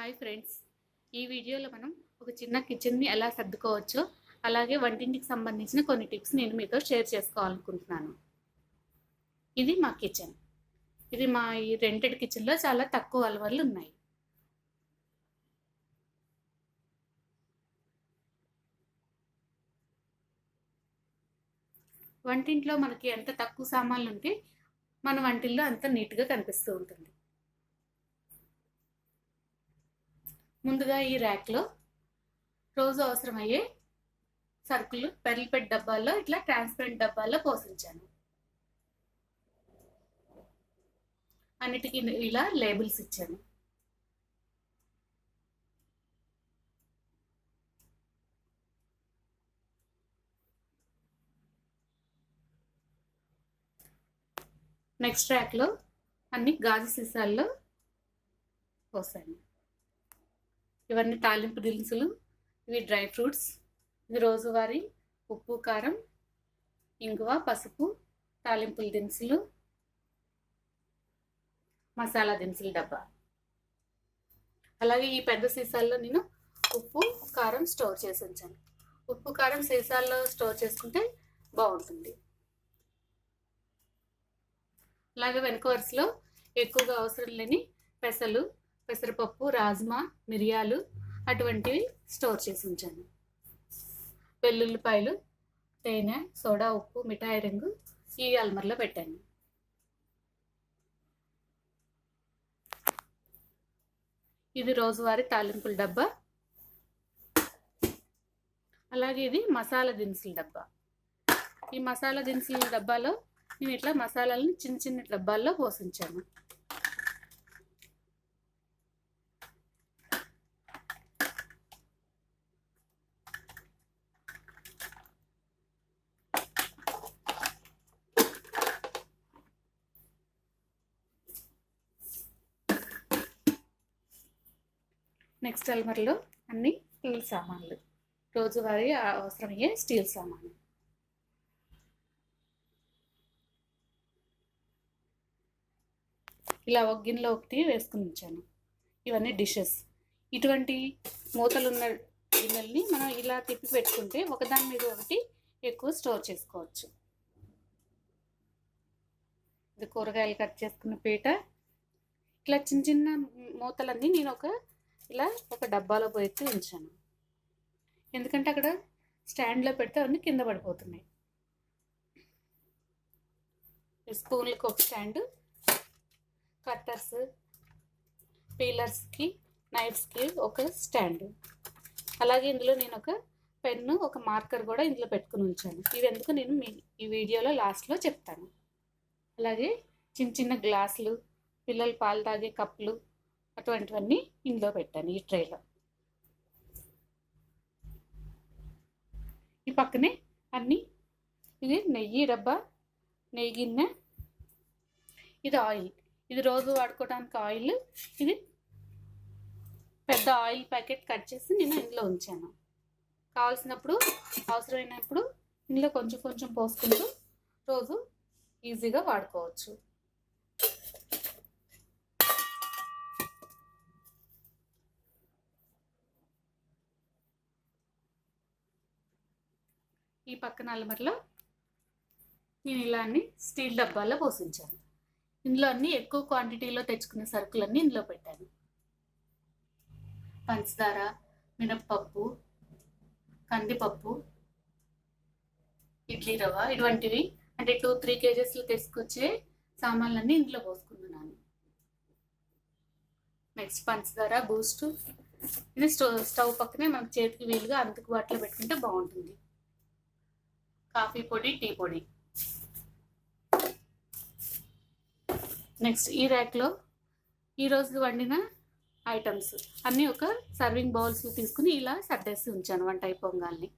Hi friends, ఈ వీడియోలో మనం ఒక చిన్న కిచెన్ని ఎలా సర్దుకోవచ్చో అలాగే వంటింటికి సంబంధించిన కొన్ని టిప్స్ నేను మీతో షేర్ చేసుకోవాలనుకుంటున్నాను. ఇది మా కిచెన్. ఇది మా ఈ రెంటెడ్ కిచెన్లో చాలా తక్కువ అలవాట్లు ఉన్నాయి. వంటింట్లో మనకి ఎంత తక్కువ సామాన్లు ఉంటే మన వంటిల్లో అంత నీట్గా కనిపిస్తూ ఉంటుంది. ముందుగా ఈ ర్యాక్లో రోజు అవసరమయ్యే సరుకులు పెర్ల్పెట్ డబ్బాల్లో ఇట్లా ట్రాన్స్పరెంట్ డబ్బాల్లో పోసించాను. అన్నిటికీ ఇలా లేబుల్స్ ఇచ్చాను. నెక్స్ట్ ర్యాక్లో అన్ని గాజు సీసాల్లో పోసాను. ఇవన్నీ తాలింపు దినుసులు, ఇవి డ్రై ఫ్రూట్స్, ఇది రోజువారీ ఉప్పు, కారం, ఇంగువ, పసుపు, తాలింపుల దినుసులు, మసాలా దినుసుల డబ్బా. అలాగే ఈ పెద్ద సీసాల్లో నేను ఉప్పు, కారం స్టోర్ చేసి ఉంచాను. ఉప్పు, కారం సీసాల్లో స్టోర్ చేసుకుంటే బాగుంటుంది. అలాగే వెనుక వరుసలో ఎక్కువగా అవసరం లేని పెసలు, పెసరపప్పు, రాజ్మా, మిరియాలు అటువంటివి స్టోర్ చేసి ఉంచాను. వెల్లుల్లిపాయలు, తేనె, సోడా, ఉప్పు, మిఠాయి రంగు ఈ అల్మర్లో పెట్టాను. ఇది రోజువారీ తాలింపుల డబ్బా. అలాగే ఇది మసాలా దినుసుల డబ్బా. ఈ మసాలా దినుసుల డబ్బాలో నేను ఇట్లా మసాలాలను చిన్న చిన్న డబ్బాల్లో పోసించాను. నెక్స్ట్ అల్మర్లో అన్ని స్టీల్ సామాన్లు, రోజువారీ అవసరమయ్యే స్టీల్ సామాన్లు. ఇలా ఒక గిన్నెలో ఒకటి వేసుకుని ఉంచాను. ఇవన్నీ డిషెస్. ఇటువంటి మూతలున్న గిన్నెల్ని మనం ఇలా తిప్పి పెట్టుకుంటే ఒకదాని మీద ఒకటి ఎక్కువ స్టోర్ చేసుకోవచ్చు. ఇది కూరగాయలు కట్ చేసుకున్న పీట. ఇట్లా చిన్న చిన్న మూతలన్నీ నేను ఇలా ఒక డబ్బాలో పోయి ఉంచాను. ఎందుకంటే అక్కడ స్టాండ్లో పెడితే అవన్నీ కింద పడిపోతున్నాయి. స్పూన్లకు ఒక స్టాండు, కట్టర్స్, పీలర్స్కి, నైఫ్స్కి ఒక స్టాండ్. అలాగే ఇందులో నేను ఒక పెన్ను, ఒక మార్కర్ కూడా ఇందులో పెట్టుకుని ఉంచాను. ఇవి ఎందుకు నేను ఈ వీడియోలో లాస్ట్లో చెప్తాను. అలాగే చిన్న చిన్న గ్లాసులు, పిల్లలు పాలు తాగే కప్పులు అటువంటివన్నీ ఇందులో పెట్టాను ఈ ట్రేలో. ఈ పక్కనే అన్నీ, ఇది నెయ్యి డబ్బా, నెయ్యి గిన్నె, ఇది ఆయిల్, ఇది రోజు వాడుకోవడానికి ఆయిల్. ఇది పెద్ద ఆయిల్ ప్యాకెట్ కట్ చేసి నేను ఇందులో ఉంచాను. కావాల్సినప్పుడు, అవసరమైనప్పుడు ఇందులో కొంచెం కొంచెం పోసుకుంటూ రోజు ఈజీగా వాడుకోవచ్చు. ఈ పక్కన అల్మర్లో నేను ఇలా అన్ని స్టీల్ డబ్బాల్లో పోసించాను. ఇందులో అన్ని ఎక్కువ క్వాంటిటీలో తెచ్చుకునే సరుకులన్నీ ఇందులో పెట్టాను. పంచదార, మినప్పప్పు, కందిపప్పు, ఇడ్లీ రవ్వ ఇటువంటివి, అంటే 2-3 కేజెస్లు తీసుకొచ్చే సామాన్లన్నీ ఇందులో పోసుకున్నాను. నెక్స్ట్ పంచదార, బూస్ట్. ఇది స్టవ్ పక్కనే మనకు చేతికి వీలుగా అందుబాటులో పెట్టుకుంటే బాగుంటుంది. కాఫీ పొడి, టీ పొడి. నెక్స్ట్ ఈ ర్యాక్లో ఈరోజు వండిన ఐటమ్స్ అన్నీ ఒక సర్వింగ్ బౌల్స్ తీసుకుని ఇలా సర్దేసి ఉంచాను వంట అయిపోగాల్ని.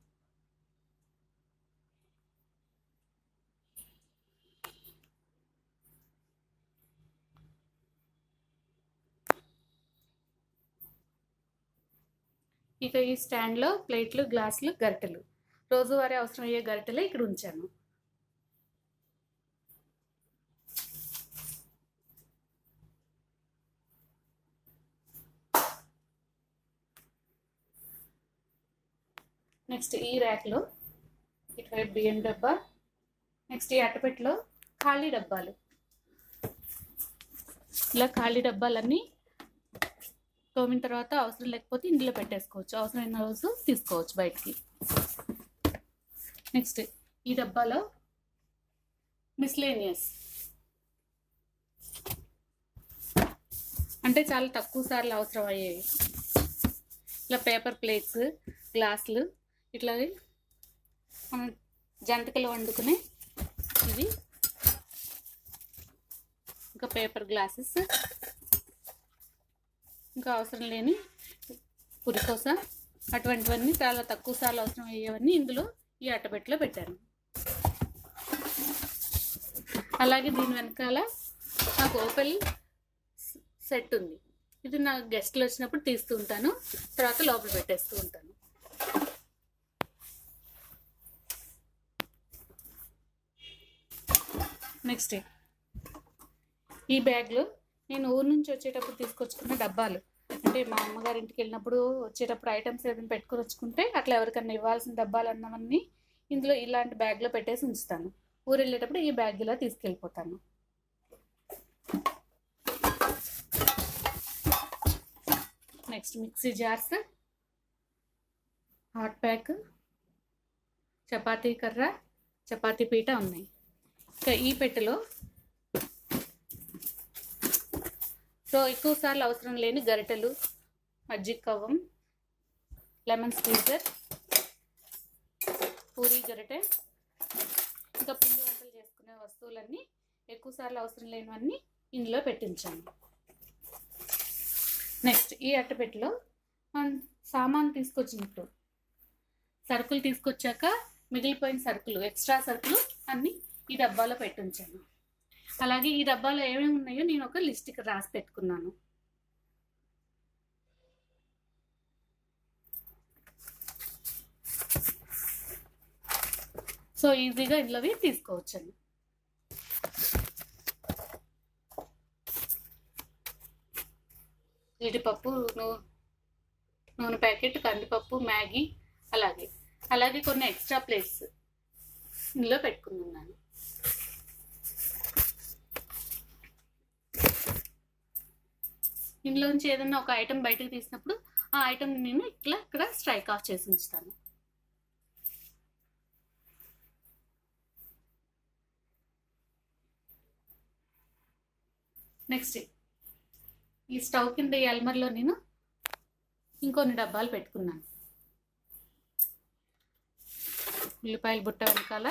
ఇక ఈ స్టాండ్లో ప్లేట్లు, గ్లాసులు, గరిటెలు, రోజువారీ అవసరమయ్యే గరిటెలు ఇక్కడ ఉంచాను. నెక్స్ట్ ఈ ర్యాక్లో ఇటువైపు బియ్యం డబ్బా, నెక్స్ట్ ఈ అట్టపెట్టలో ఖాళీ డబ్బాలు. ఇలా ఖాళీ డబ్బాలన్నీ తోమిన తర్వాత అవసరం లేకపోతే ఇందులో పెట్టేసుకోవచ్చు, అవసరమైన రోజు తీసుకోవచ్చు బయటికి. నెక్స్ట్ ఈ డబ్బాలో మిస్లేనియస్, అంటే చాలా తక్కువ సార్లు అవసరం అయ్యేవి. ఇలా పేపర్ ప్లేట్స్, గ్లాసులు, ఇట్లా మనం జంతికలు వండుకునే ఇవి, ఇంకా పేపర్ గ్లాసెస్, ఇంకా అవసరం లేని పురికోస, అటువంటివన్నీ చాలా తక్కువ సార్లు అవసరం అయ్యేవన్నీ ఇందులో ఈ అట్టపెట్టలో పెట్టాను. అలాగే దీని వెనకాల నాకు ఓపెల్ సెట్ ఉంది. ఇది నా గెస్ట్లు వచ్చినప్పుడు తీస్తూ ఉంటాను, తర్వాత లోపల పెట్టేస్తూ ఉంటాను. నెక్స్ట్ ఈ బ్యాగ్లో నేను ఊరు నుంచి వచ్చేటప్పుడు తీసుకొచ్చుకున్న డబ్బాలు, అంటే మా అమ్మగారింటికి వెళ్ళినప్పుడు వచ్చేటప్పుడు ఐటమ్స్ ఏదైనా పెట్టుకొని వచ్చుకుంటే అట్లా ఎవరికన్నా ఇవ్వాల్సిన డబ్బాలు అన్నవన్నీ ఇందులో ఇలాంటి బ్యాగ్లో పెట్టేసి ఉంచుతాను. ఊరు వెళ్ళేటప్పుడు ఈ బ్యాగ్ ఇలా తీసుకెళ్ళిపోతాను. Next mixie jars, hot pack, chapati కర్ర, చపాతీ పీట ఉన్నాయి. ఇంకా ఈ పెట్టెలో ఎక్కువ సార్లు అవసరం లేని గరిటెలు, మజ్జిగ కవ్వం, లెమన్ స్క్వీజర్, పూరీ గరిటె, ఇంకా పిండి వంటలు చేసుకునే వస్తువులన్నీ ఎక్కువ సార్లు అవసరం లేనివన్నీ ఇందులో పెట్టించాను. నెక్స్ట్ ఈ అట్టపెట్టెలో సామాన్ తీసుకొచ్చినప్పుడు, సరుకులు తీసుకొచ్చాక మిగిలిపోయిన సరుకులు, ఎక్స్ట్రా సరుకులు అన్నీ ఈ డబ్బాలో పెట్టించాను. అలాగే ఈ డబ్బాలో ఏమేమి ఉన్నాయో నేను ఒక లిస్ట్ ఇక్కడ రాసి పెట్టుకున్నాను. సో ఈజీగా ఇందులోవి తీసుకోవచ్చండి. జీడిపప్పు, నూనె ప్యాకెట్, కందిపప్పు, మ్యాగీ, అలాగే కొన్ని ఎక్స్ట్రా ప్లేట్స్ ఇందులో పెట్టుకున్నాను. ఇందులోంచి ఏదైనా ఒక ఐటెం బయటకు తీసినప్పుడు ఆ ఐటెం నేను ఇక్కడ స్ట్రైక్ ఆఫ్ చేసి ఉంచుతాను. నెక్స్ట్ ఈ స్టవ్ కింద ఈ అల్మర్లో నేను ఇంకొన్ని డబ్బాలు పెట్టుకున్నాను. ఉల్లిపాయల బుట్ట వెనకాల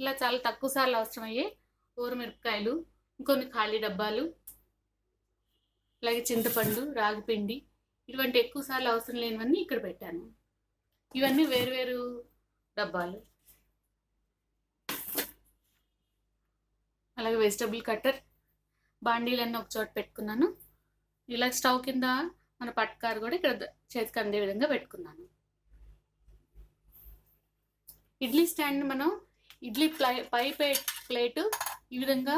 ఇలా చాలా తక్కువ సార్లు అవసరమయ్యే ఊరమిరపకాయలు, ఇంకొన్ని ఖాళీ డబ్బాలు, అలాగే చింతపండు, రాగిపిండి, ఇటువంటి ఎక్కువ సార్లు అవసరం లేనివన్నీ ఇక్కడ పెట్టాను. ఇవన్నీ వేరు డబ్బాలు. అలాగే వెజిటబుల్ కట్టర్, బాండీలన్నీ ఒక చోట పెట్టుకున్నాను. ఇలా స్టవ్ కింద మన పట్కారు కూడా ఇక్కడ చేతికి అందే విధంగా పెట్టుకున్నాను. ఇడ్లీ స్టాండ్ మనం ఇడ్లీ పై ప్లేటు ఈ విధంగా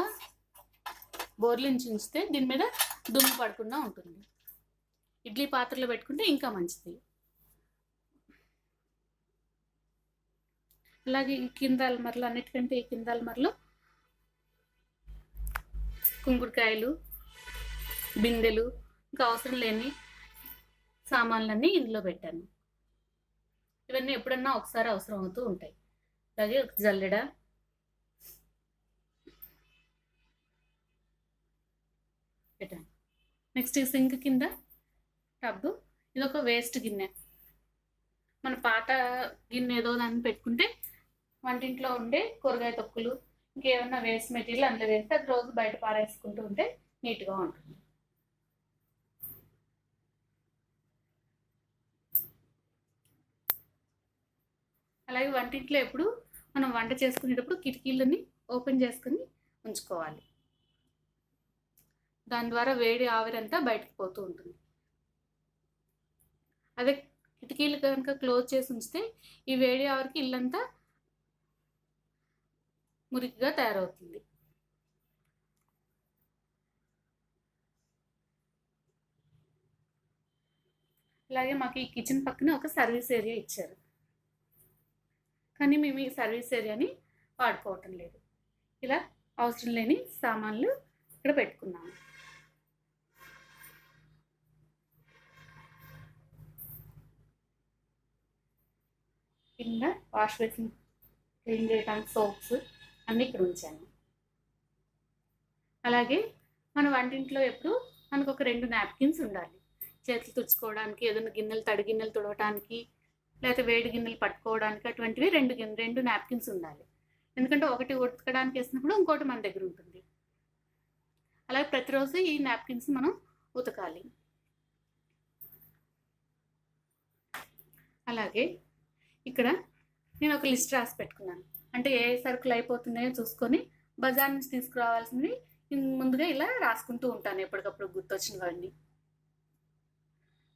బోర్లించి ఉంచితే దీని మీద దుమ్ము పడకుండా ఉంటుంది. ఇడ్లీ పాత్రలో పెట్టుకుంటే ఇంకా మంచిది. అలాగే ఈ కింద అల్మర్లు, అన్నిటికంటే ఈ కింద అల్మర్లో కుంకుడుకాయలు, బిందెలు, ఇంకా అవసరం లేని సామాన్లన్నీ ఇందులో పెట్టాను. ఇవన్నీ ఎప్పుడన్నా ఒకసారి అవసరం అవుతూ ఉంటాయి. అలాగే ఒక జల్లెడ, పెట్టాను. నెక్స్ట్ ఈ సింక్ కింద టబ్బు, ఇది ఒక వేస్ట్ గిన్నె. మన పాత గిన్నె ఏదో దాన్ని పెట్టుకుంటే వంటింట్లో ఉండే కూరగాయ తొక్కులు, ఇంకేమన్నా వేస్ట్ మెటీరియల్ అందులో వేస్తే అది రోజు బయట పారేసుకుంటూ ఉంటే నీట్గా ఉంటుంది. అలాగే వంటింట్లో ఎప్పుడు మనం వంట చేసుకునేటప్పుడు కిటికీలని ఓపెన్ చేసుకుని ఉంచుకోవాలి. దాని ద్వారా వేడి ఆవిరంతా బయటకు పోతూ ఉంటుంది. అదే కిటికీలు కనుక క్లోజ్ చేసి ఉంచితే ఈ వేడి ఆవిరికి ఇల్లంతా మురికిగా తయారవుతుంది. అలాగే మాకు ఈ కిచెన్ పక్కన ఒక సర్వీస్ ఏరియా ఇచ్చారు. కానీ మేము ఈ సర్వీస్ ఏరియాని వాడుకోవటం లేదు. ఇలా అవసరం లేని సామాన్లు ఇక్కడ పెట్టుకున్నాము. కింద వాష్ బేసిన్ క్లీన్ చేయడానికి సోప్స్ అన్నీ ఇక్కడ ఉంచాను. అలాగే మన వంటింట్లో ఎప్పుడు మనకు ఒక 2 నాప్కిన్స్ ఉండాలి. చేతులు తుడుచుకోవడానికి, ఏదైనా గిన్నెలు తడి గిన్నెలు తుడవడానికి, లేకపోతే వేడి గిన్నెలు పట్టుకోవడానికి అటువంటివి 2 నాప్కిన్స్ ఉండాలి. ఎందుకంటే ఒకటి ఉతకడానికి వేసినప్పుడు ఇంకోటి మన దగ్గర ఉంటుంది. అలాగే ప్రతిరోజు ఈ నాప్కిన్స్ మనం ఉతకాలి. అలాగే ఇక్కడ నేను ఒక లిస్ట్ రాసి పెట్టుకున్నాను. అంటే ఏ సరుకులు అయిపోతున్నాయో చూసుకొని బజార్ నుంచి తీసుకురావాల్సినవి ముందుగా ఇలా రాసుకుంటూ ఉంటాను ఎప్పటికప్పుడు గుర్తొచ్చినవన్నీ.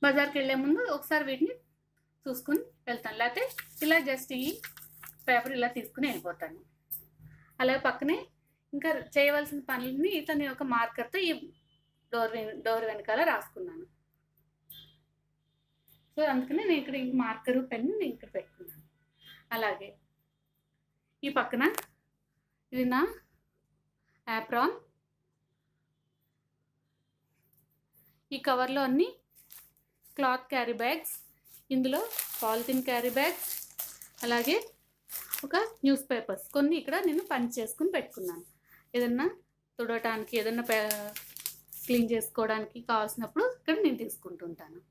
బజార్కి వెళ్ళే ముందు ఒకసారి వీటిని చూసుకుని వెళ్తాను, లేకపోతే ఇలా జస్ట్ ఈ పేపర్ ఇలా తీసుకుని వెళ్ళిపోతాను. అలాగే పక్కనే ఇంకా చేయవలసిన పనులని ఇట్లా నేను ఒక మార్కర్తో ఈ డోర్ వెనకాల రాసుకున్నాను. సో అందుకనే నేను ఇక్కడ ఈ మార్కరు పెన్ను నేను ఇక్కడ పెట్టుకున్నాను. అలాగే ఈ పక్కన ఇది నా యాప్రాన్. ఈ కవర్లో అన్ని క్లాత్ క్యారీ బ్యాగ్స్, ఇందులో పాలిథిన్ క్యారీ బ్యాగ్స్, అలాగే ఒక న్యూస్ పేపర్స్ కొన్ని ఇక్కడ నేను పంచ్ చేసుకుని పెట్టుకున్నాను. ఏదన్నా తుడవటానికి, ఏదన్నా క్లీన్ చేసుకోవడానికి కావాల్సినప్పుడు ఇక్కడ నేను తీసుకుంటుంటాను.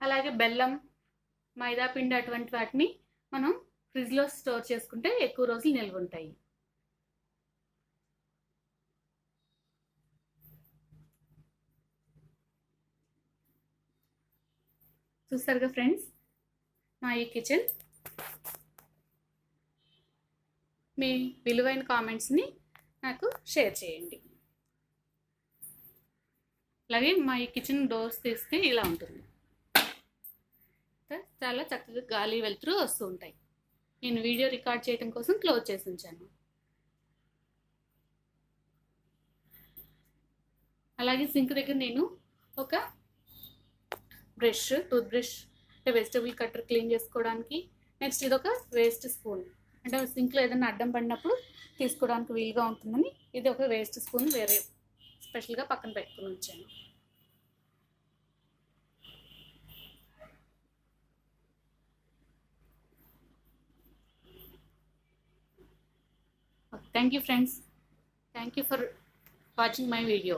అలాగే బెల్లం, మైదా పిండి అటువంటి వాటిని మనం ఫ్రిడ్జ్లో స్టోర్ చేసుకుంటే ఎక్కువ రోజులు నిల్వ ఉంటాయి. చూస్తారుగా ఫ్రెండ్స్ నా ఈ కిచెన్. మీ విలువైన కామెంట్స్ని నాకు షేర్ చేయండి. అలాగే మా ఈ కిచెన్ డోర్స్ తీస్తే ఇలా ఉంటుంది. చాలా చక్కగా గాలి వెలుతురు వస్తూ ఉంటాయి. నేను వీడియో రికార్డ్ చేయడం కోసం క్లోజ్ చేసి ఉంచాను. అలాగే సింక్ దగ్గర నేను ఒక బ్రష్, టూత్ బ్రష్, అంటే వెజిటబుల్ కట్టర్ క్లీన్ చేసుకోవడానికి, నెక్స్ట్ ఇది ఒక వేస్ట్ స్పూన్, అంటే సింక్లో ఏదైనా అడ్డం పడినప్పుడు తీసుకోవడానికి వీలుగా ఉంటుందని ఇది ఒక వేస్ట్ స్పూన్ వేరే స్పెషల్గా పక్కన పెట్టుకుని ఉంచాను. Thank you friends. Thank you for watching my video.